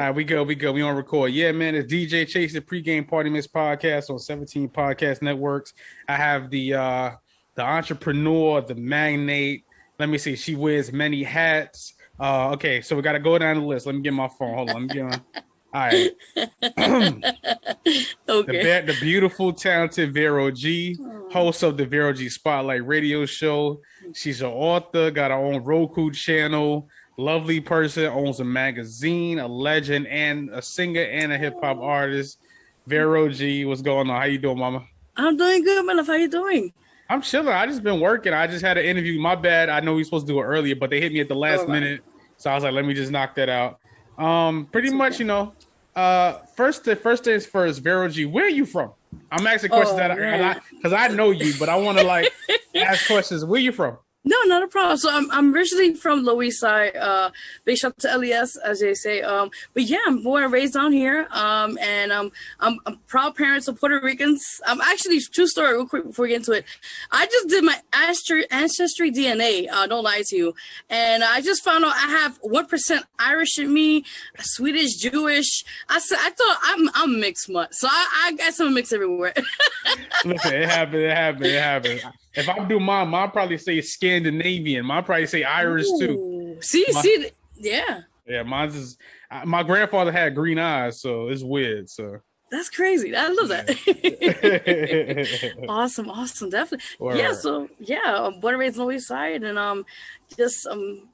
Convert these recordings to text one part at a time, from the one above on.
All right, we go. We on record. Yeah, man, it's DJ Chase, the pregame party mix podcast on 17 podcast networks. I have the entrepreneur, the magnate. Let me see. She wears many hats. Okay, so we got to go down the list. Let me get my phone. Hold on. Let me get my. All right. Okay. The beautiful, talented Vero G, host of the Vero G Spotlight radio show. She's an author, got her own Roku channel. Lovely person, owns a magazine, a legend, and a singer and a hip hop artist. Vero G, what's going on? How you doing, mama? I'm doing good, man. How you doing? I'm chilling. I just been working. I just had an interview. My bad. I know we were supposed to do it earlier, but they hit me at the last minute. So I was like, let me just knock that out. Pretty much, you know, first things first, Vero G, where are you from? I'm asking questions because I know you, but I want to like ask questions. Where you from? No, not a problem. So I'm originally from Lower East Side, big shout out to LES, as they say. But yeah, I'm born and raised down here. And I'm proud parents of Puerto Ricans. I'm actually, true story, real quick before we get into it. I just did my ancestry DNA. Don't lie to you. And I just found out I have 1% Irish in me, Swedish, Jewish. I thought I'm mixed mutt. So I got some mix everywhere. Listen, it happened. If I do mine probably say Scandinavian. Mine probably say Irish too. See, yeah. Yeah, mine's is. My grandfather had green eyes, so it's weird. So that's crazy. I love that. Awesome, definitely. Yeah. So yeah, I'm born and raised on the East Side, and I'm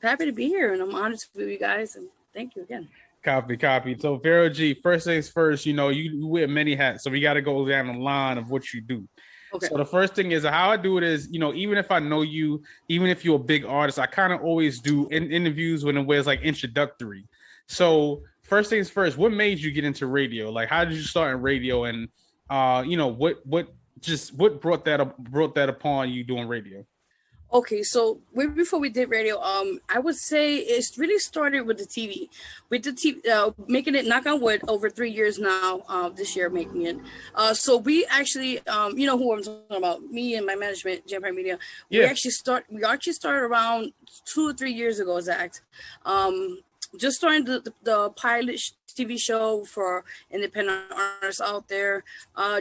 happy to be here, and I'm honored to be with you guys, and thank you again. Copy. So Vero G, first things first. You know, you wear many hats, so we got to go down the line of what you do. Okay. So the first thing is how I do it is, you know, even if I know you, even if you're a big artist, I kind of always do interviews when it was like introductory. So first things first, what made you get into radio? Like, how did you start in radio? And, you know, what brought that upon you doing radio? Okay, so way before we did radio, I would say it's really started with the TV. With the TV, making it, knock on wood, over 3 years now, this year making it. So we actually, you know who I'm talking about, me and my management, Jam Media. Yeah. We actually started around 2 or 3 years ago, Zach. Just starting the pilot TV show for independent artists out there,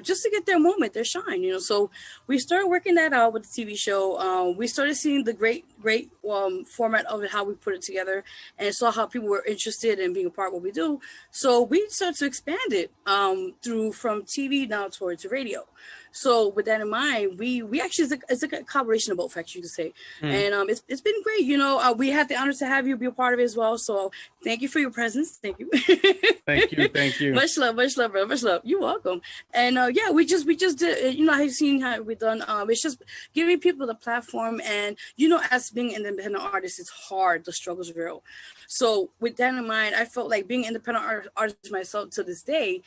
just to get their moment, their shine, you know. So we started working that out with the TV show. We started seeing the great format of it, how we put it together, and saw how people were interested in being a part of what we do. So we started to expand it from TV now towards radio. So with that in mind, we actually, it's like a collaboration of both, actually, you could say. And it's been great. You know, we had the honor to have you be a part of it as well. So thank you for your presence. Thank you. Thank you. Much love, brother. Much love. You're welcome. And yeah, we just did, you know, I've seen how we've done. It's just giving people the platform. And, you know, as being an independent artist, it's hard. The struggle's real. So with that in mind, I felt like being an independent artist myself to this day,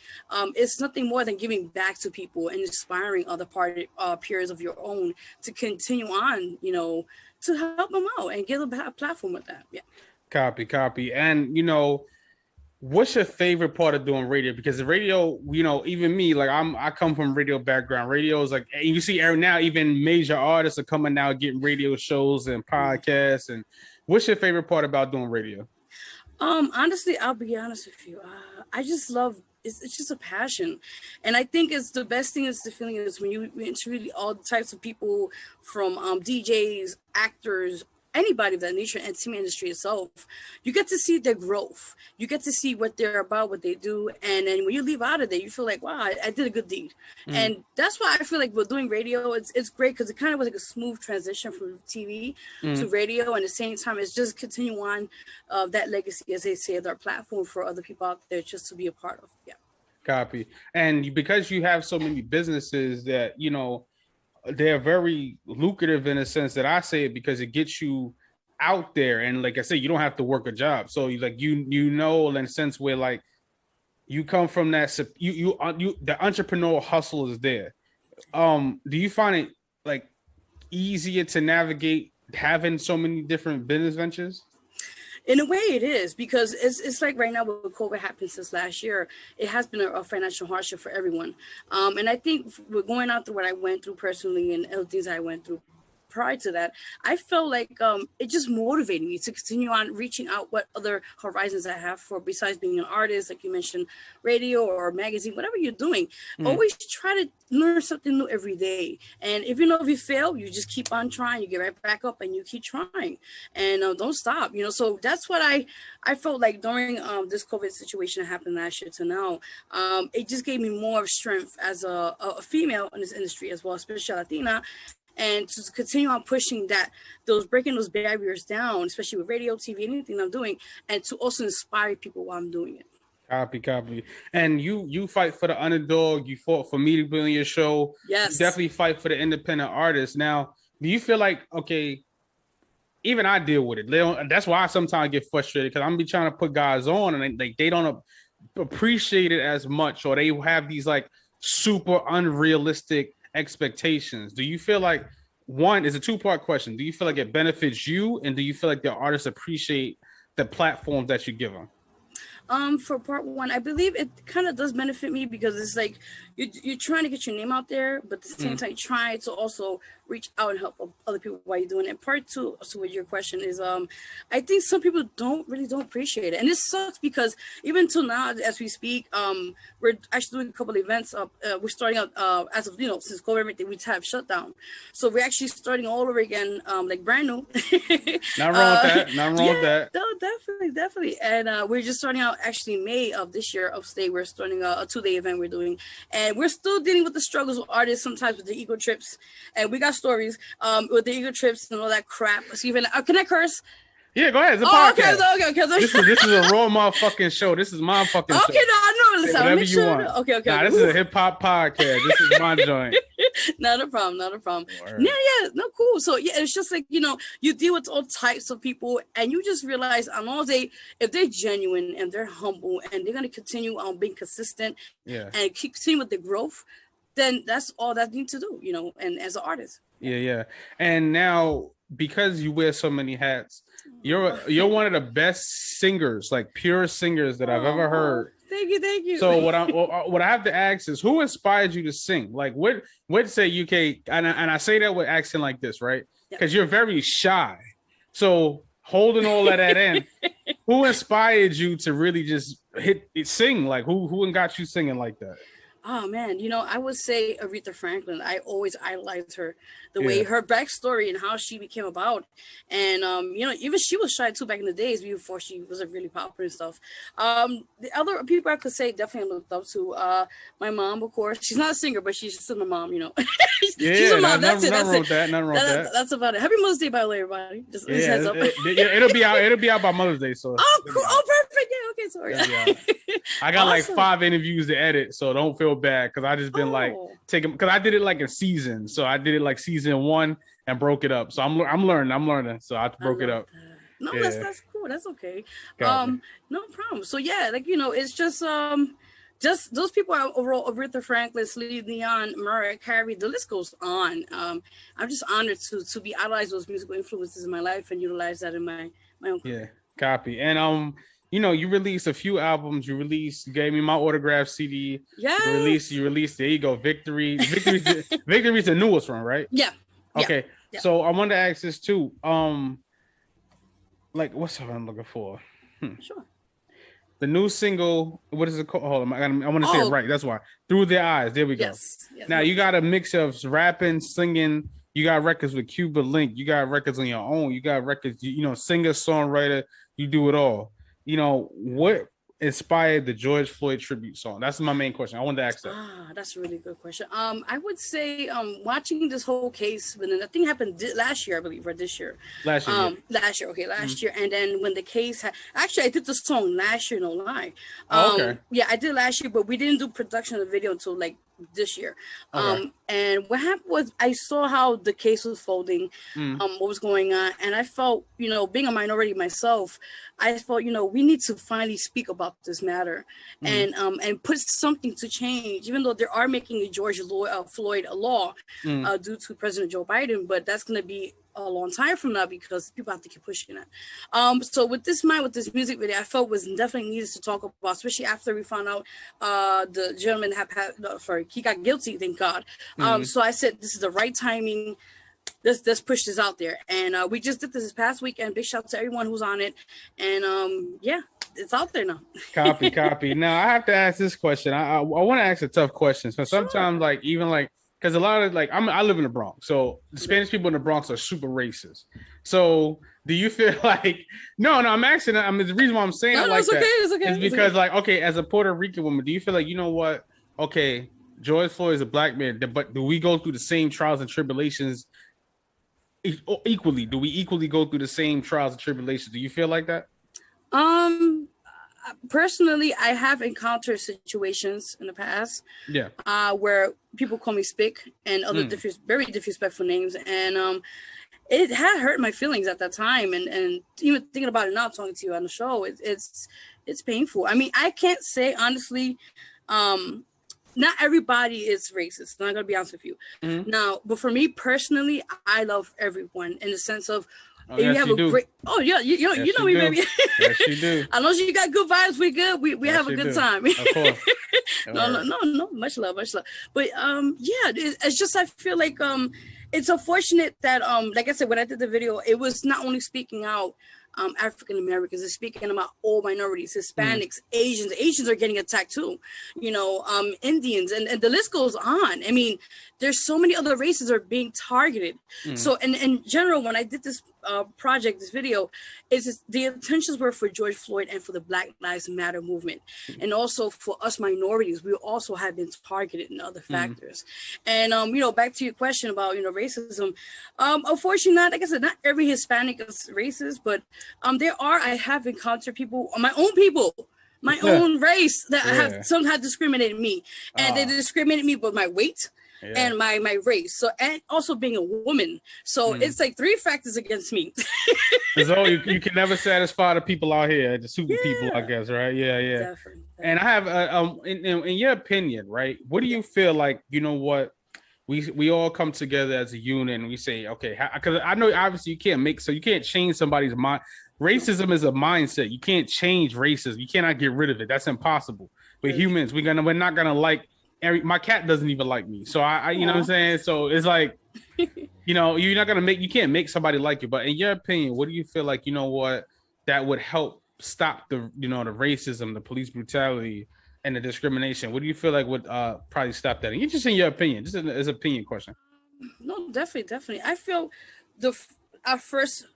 it's nothing more than giving back to people and inspiring other peers of your own to continue on, you know, to help them out and give a platform with that. Yeah. Copy. And, you know, what's your favorite part of doing radio? Because the radio, you know, even me, like I come from radio background. Radio is like, and you see now even major artists are coming now getting radio shows and podcasts. And what's your favorite part about doing radio? Honestly, I'll be honest with you. I just love. It's just a passion, and I think it's the best thing is the feeling is when you interview all types of people from DJs, actors, anybody of that nature, and team industry itself. You get to see their growth. You get to see what they're about, what they do, and then when you leave out of there, you feel like, wow, I did a good deed. And that's why I feel like with doing radio, it's great because it kind of was like a smooth transition from TV to radio, and at the same time, it's just continue on that legacy, as they say, their platform for other people out there just to be a part of. Yeah. Copy. And because you have so many businesses that, you know, they're very lucrative in a sense that I say it because it gets you out there. And like I said, you don't have to work a job. So like, you know, in a sense where like you come from that, you the entrepreneurial hustle is there. Do you find it like easier to navigate having so many different business ventures? In a way it is, because it's like right now with COVID happened since last year, it has been a financial hardship for everyone. And I think we're going out through what I went through personally and other things I went through prior to that, I felt like it just motivated me to continue on reaching out what other horizons I have for besides being an artist, like you mentioned, radio or magazine, whatever you're doing. Always try to learn something new every day. And if you fail, you just keep on trying. You get right back up and you keep trying, and don't stop. So that's what I felt like during this COVID situation that happened last year to now. It just gave me more strength as a female in this industry as well, especially Latina, and to continue on pushing breaking those barriers down, especially with radio, TV, anything I'm doing, and to also inspire people while I'm doing it. Copy. And you fight for the underdog. You fought for me to be on your show. Yes. You definitely fight for the independent artist. Now, do you feel like, okay, even I deal with it. That's why I sometimes get frustrated, because I'm be trying to put guys on and they don't appreciate it as much, or they have these like super unrealistic expectations. Do you feel like, one, is a two-part question. Do you feel like it benefits you, and do you feel like the artists appreciate the platforms that you give them? For part one, I believe it kind of does benefit me, because it's like you're trying to get your name out there, but at the same time, try to also reach out and help other people while you're doing it. And part two, so with your question, is I think some people don't appreciate it, and this sucks, because even till now, as we speak, we're actually doing a couple of events. We're starting out as of since COVID, everything we have shut down, so we're actually starting all over again, like brand new. Not wrong with that. Not wrong with that. No, definitely. And we're just starting out actually May of this year upstate. We're starting a 2-day event we're doing, and we're still dealing with the struggles with artists sometimes with the ego trips, and we got stories with the ego trips and all that crap. So even can I curse? Yeah, go ahead. It's a podcast. Okay. This is a raw motherfucking show. This is my fucking show. Okay, no, I know. Listen, whatever you want. Okay. Nah, this is a hip hop podcast. This is my joint. Not a problem. Word. Yeah, no, cool. So yeah, it's just like, you deal with all types of people, and you just realize, as long as if they're genuine and they're humble and they're gonna continue on being consistent, and keep continuing with the growth, then that's all that you need to do, and as an artist. Yeah. And now, because you wear so many hats, you're one of the best singers, like pure singers that I've ever heard. Thank you. So what I have to ask is, who inspired you to sing? Like, what say you can, and I say that with accent like this, right? Because you're very shy. So holding all of that in, who inspired you to really just sing? Like, who got you singing like that? Oh man, I would say Aretha Franklin. I always idolized her, the way her backstory and how she became about, and even she was shy too back in the days before she was really popular and stuff. The other people I could say definitely looked up to. My mom, of course. She's not a singer, but she's still my mom. She's a mom. That's it. Nothing wrong with that. That's about it. Happy Mother's Day, by the way, everybody. Just heads up. It'll be out by Mother's Day. So cool. Oh, perfect. Yeah. Okay. Sorry. I got like 5 interviews to edit, so don't feel bad, because I just been like taking, because I did it like a season. So I did it like season 1 and broke it up. So I'm learning. So I broke it up. No, that's cool. That's okay. No problem. So yeah, like it's just those people are overall: Aretha Franklin, Celine Dion, Mariah Carey. The list goes on. I'm just honored to be idolized those musical influences in my life and utilize that in my own career. Yeah, copy. And you released a few albums. You gave me my autograph CD. Yes. You released. There you go. Victory's the newest one, right? Yeah. Okay. Yeah. So I wanted to ask this too. Like, what's what I'm looking for? Sure. The new single. What is it called? Hold on. I want to say it right. That's why. Through Their Eyes. There we go. Yes. Now you got a mix of rapping, singing. You got records with Cuba Link. You got records on your own. You got records. Singer, songwriter. You do it all. What inspired the George Floyd tribute song? That's my main question. I wanted to ask that. That's a really good question. I would say watching this whole case, when the thing happened last year, I believe, or this year. Last year. Last year. Okay, last year. And then when the case actually, I did the song last year, no lie. Okay. Yeah, I did last year, but we didn't do production of the video until like this year. Okay. And what happened was, I saw how the case was folding, what was going on, and I felt, being a minority myself, I felt, we need to finally speak about this matter, and put something to change, even though they are making a George Floyd a law due to President Joe Biden, but that's going to be a long time from now, because people have to keep pushing it. So with this music video, I felt was definitely needed to talk about, especially after we found out the gentleman he got guilty, thank God. So I said, this is the right timing let's push this out there. And we just did this past weekend. Big shout out to everyone who's on it. And yeah, it's out there now. Copy. Now I have to ask this question. I want to ask a tough question. So sometimes like even like because a lot of like I live in the Bronx, so the Spanish people in the Bronx are super racist. So do you feel like no? I'm asking. I mean, the reason why I'm saying it like that is because like okay, as a Puerto Rican woman, do you feel like you know what? Okay, George Floyd is a black man, but do we go through the same trials and tribulations equally? Do we equally go through the same trials and tribulations? Do you feel like that? Personally, I have encountered situations in the past, where people call me spick and other very disrespectful names, and it had hurt my feelings at that time, and even thinking about it now, talking to you on the show, it's painful. I mean, I can't say honestly, not everybody is racist. I'm not gonna be honest with you. Now, but for me personally, I love everyone in the sense of. Oh, you have a great. Oh yeah, you know me, baby. Yes, you do. I know you got good vibes. We good. We have a good time. Of course. No. Much love. But yeah, it's just I feel like it's unfortunate that like I said when I did the video, it was not only speaking out African Americans, it's speaking about all minorities, Hispanics, Asians. Asians are getting attacked too. You know, Indians, and the list goes on. I mean, there's so many other races are being targeted. So in general, when I did this project, this video, the intentions were for George Floyd and for the Black Lives Matter movement, and also for us minorities. We also have been targeted in other factors. And you know, back to your question about racism. Unfortunately, not like I said, not every Hispanic is racist, but I have encountered people, my own race that have discriminated me, and they discriminated me with my weight. And my race, so and also being a woman, so it's like 3 factors against me. So you can never satisfy the people out here, the super people, I guess, right? Yeah. Definitely. And I have in your opinion, right? What do you feel like? You know what? We all come together as a unit and we say, okay, because I know obviously you can't change somebody's mind. Racism is a mindset. You can't change racism. You cannot get rid of it. That's impossible. We're humans. We're not gonna like. My cat doesn't even like me, so I you know what I'm saying. So it's like, you're not gonna you can't make somebody like you. But in your opinion, what do you feel like? You know what, that would help stop the the racism, the police brutality, and the discrimination. What do you feel like would probably stop that? And you just in your opinion, just as an opinion question. No, definitely. I feel our first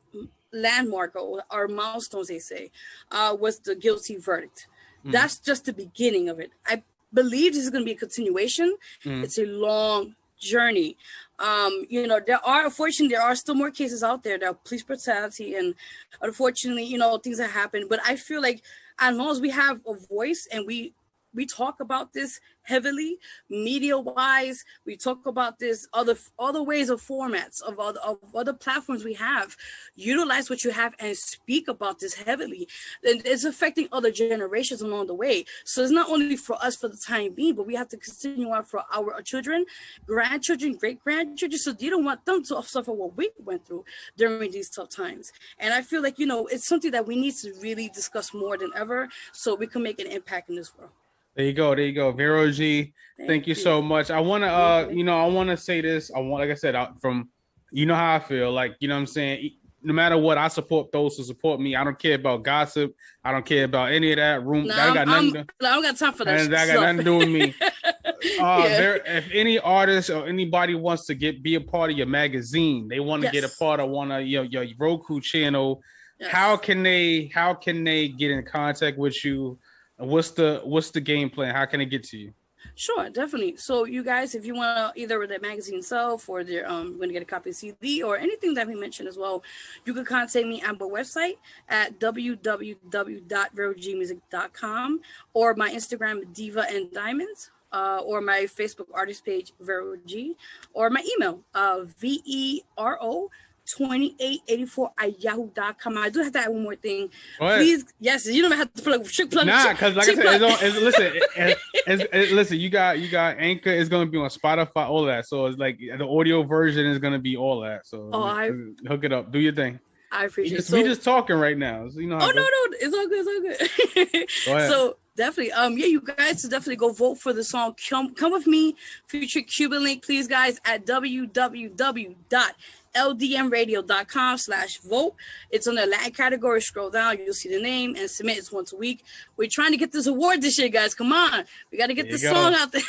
landmark or our milestones, they say, was the guilty verdict. That's just the beginning of it. I believe this is going to be a continuation. It's a long journey. Unfortunately, there are still more cases out there. There are police brutality, and unfortunately, things that happen. But I feel like as long as we have a voice and we talk about this heavily, media-wise, we talk about this other ways of formats of other platforms we have. Utilize what you have and speak about this heavily. And it's affecting other generations along the way. So it's not only for us for the time being, but we have to continue on for our children, grandchildren, great-grandchildren, so you don't want them to suffer what we went through during these tough times. And I feel like, it's something that we need to really discuss more than ever so we can make an impact in this world. There you go. Vero G, thank you so much. I want to, I want to say this. Like I said, from, how I feel, like, what I'm saying, no matter what, I support those who support me. I don't care about gossip. I don't care about any of that. I don't got time for that. That got nothing to do with me. If any artist or anybody wants to be a part of your magazine, they want to get a part of one of your Roku channel. Yes. How can they get in contact with you? What's the game plan? How can it get to you? Sure, definitely. So you guys, if you want to either with the magazine itself or they're going to get a copy of CD or anything that we mentioned as well, you can contact me on my website at www.verogmusic.com or my Instagram, Diva and Diamonds, or my Facebook artist page, Vero G, or my email, VERO2884@yahoo.com. I do have to add one more thing. What? Please, yes, you don't have to plug. Nah, because like I said, listen, you got Anchor is going to be on Spotify, all that. So it's like the audio version is going to be all that. So hook it up, do your thing. I appreciate it. We just talking right now. So no, it's all good. Go ahead. So definitely, you guys definitely go vote for the song "Come With Me" featuring Cuban Link, please, guys, at www.cubanlink.com. WhosLDNRadio.com/vote. It's on the Latin category. Scroll down, you'll see the name and submit. It's once a week. We're trying to get this award this year, guys. Come on, we got to get this song out there.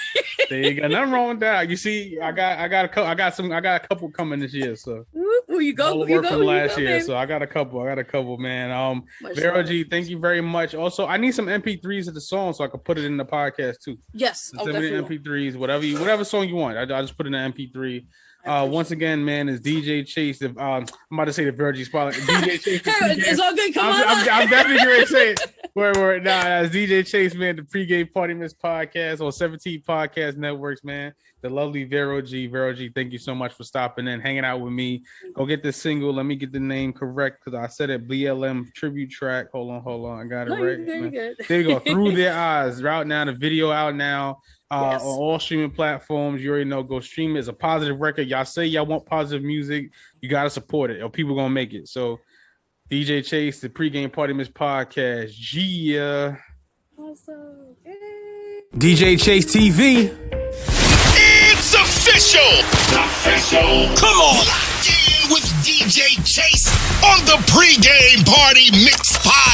There you go. Nothing wrong with that. You see, I got a couple coming this year. So you go. From last year, so I got a couple, man. Vero G, thank you very much. Also, I need some MP3s of the song so I can put it in the podcast too. Yes, send me the MP3s, whatever song you want. I just put in the MP3. Once again, man, is DJ Chase. I'm about to say the Vero G spotlight. DJ Chase. It's all good. Come on. I'm definitely going to say it. Word. Nah, it's DJ Chase, man. The pregame party miss podcast on 17 podcast networks, man. The lovely Vero G. Vero G, thank you so much for stopping in, hanging out with me. Go get this single. Let me get the name correct because I said it. BLM tribute track. Hold on. I got it right. There you go. Through Their Eyes. They're out now. The video out now. On all streaming platforms. You already know, go stream it. It's a positive record. Y'all say y'all want positive music, you gotta support it or people gonna make it. So DJ Chase, the pregame party miss podcast. Yeah. Awesome. DJ Chase TV. It's official. Come on. Locked in with DJ Chase on the pregame party mix podcast.